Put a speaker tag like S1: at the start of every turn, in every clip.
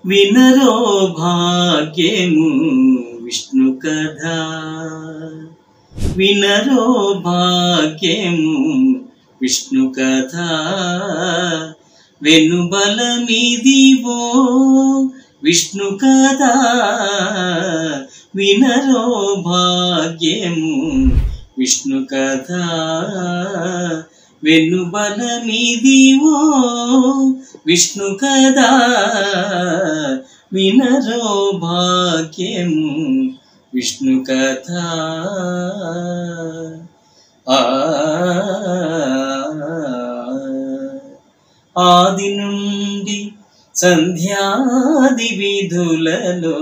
S1: వినరో భాగ్యము విష్ణు కథ, వినరో భాగ్యము విష్ణు కథ. వెనుబలమిదివో విష్ణు కథ, వినరో భాగ్యము విష్ణు కథ. వెనుబలమిదివో విష్ణు కథ, వినరో భాగ్యము విష్ణు కథ. ఆది నుండి సంధ్యాది విధులలో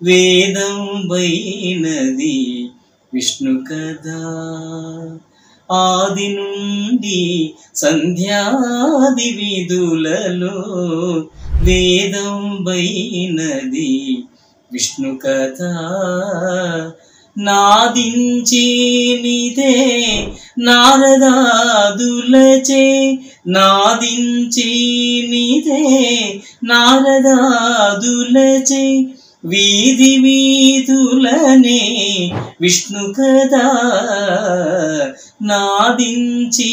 S1: వేదం వైనది విష్ణు కథ. ఆది నుండి సంధ్యాది విధులలో వేదం వైనది విష్ణు కథ. నాదించినిదే నారదాదులచే, నాదించినిదే నారదాదులచే వీధి వీధులనే విష్ణు కథ. నాదించినిదే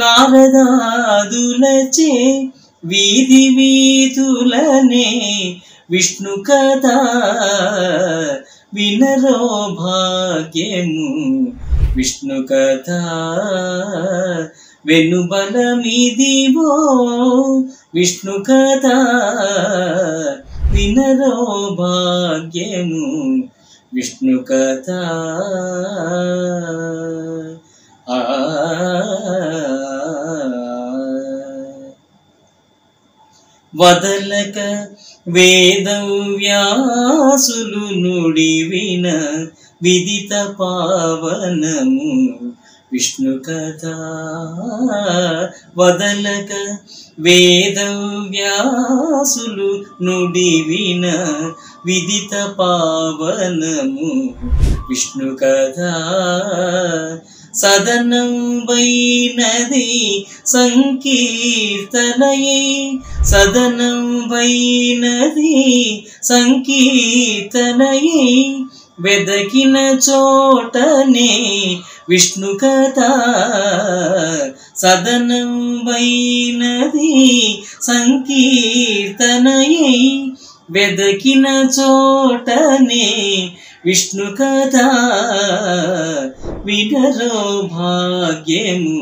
S1: నారదాదులచే వీధి వీధులనే విష్ణు కథ. వినరో భాగ్యము విష్ణు కథ. వెనుబలమిదివో విష్ణు కథ, వినరో భాగ్యము విష్ణు కథ. వదలక వేదవ్యాసులు నుడివిన విదిత పావనము విష్ణు కథ. వదలక వేదవ్యాసులు నుడివిన విదిత పావనము విష్ణు కథ. సదనం వైనది సంకీర్తనయే, సదనం వైనది సంకీర్తనయే వెదకిన చోటనే విష్ణు కథ. సదనం వైనది సంకీర్తనయే వెదకిన చోటనే విష్ణు కథ. వినరో భాగ్యము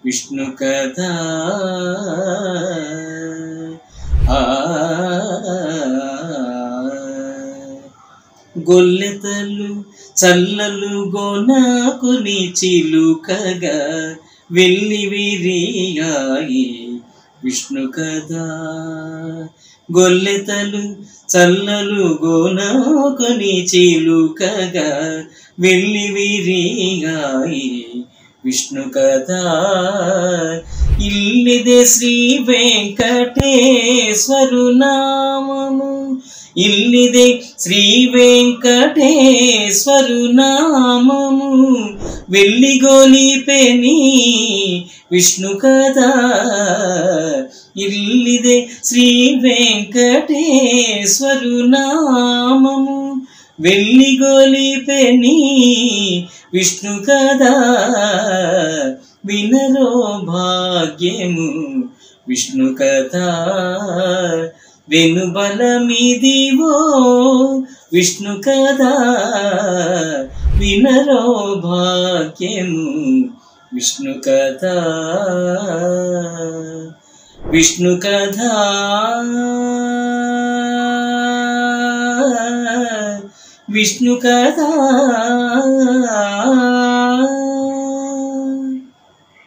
S1: విష్ణు కథ. గొల్లెతలు చల్లలు గోనాకుని చిలుకగా వెళ్ళి విరియాయి విష్ణు కథ. గొల్లెతలు చల్లలు గోనాకుని చిలుకగా వెళ్ళి విరియాయి విష్ణు కథ. ఇల్లిదే శ్రీ వెంకటేశ్వరు నామము, ఇల్లిదే శ్రీ వెంకటేశ్వరు నామము వెల్లిగొలిపెని విష్ణు కథ. ఇల్లిదే శ్రీ వెంకటేశ్వరు నామము వెల్లిగొలిపెని విష్ణు కథ. వినరో భాగ్యము విష్ణు కథ. వెనుబలమిదివో విష్ణు కథ, వినరో భాగ్యము విష్ణు కథ. విష్ణు కథ, విష్ణు కథ.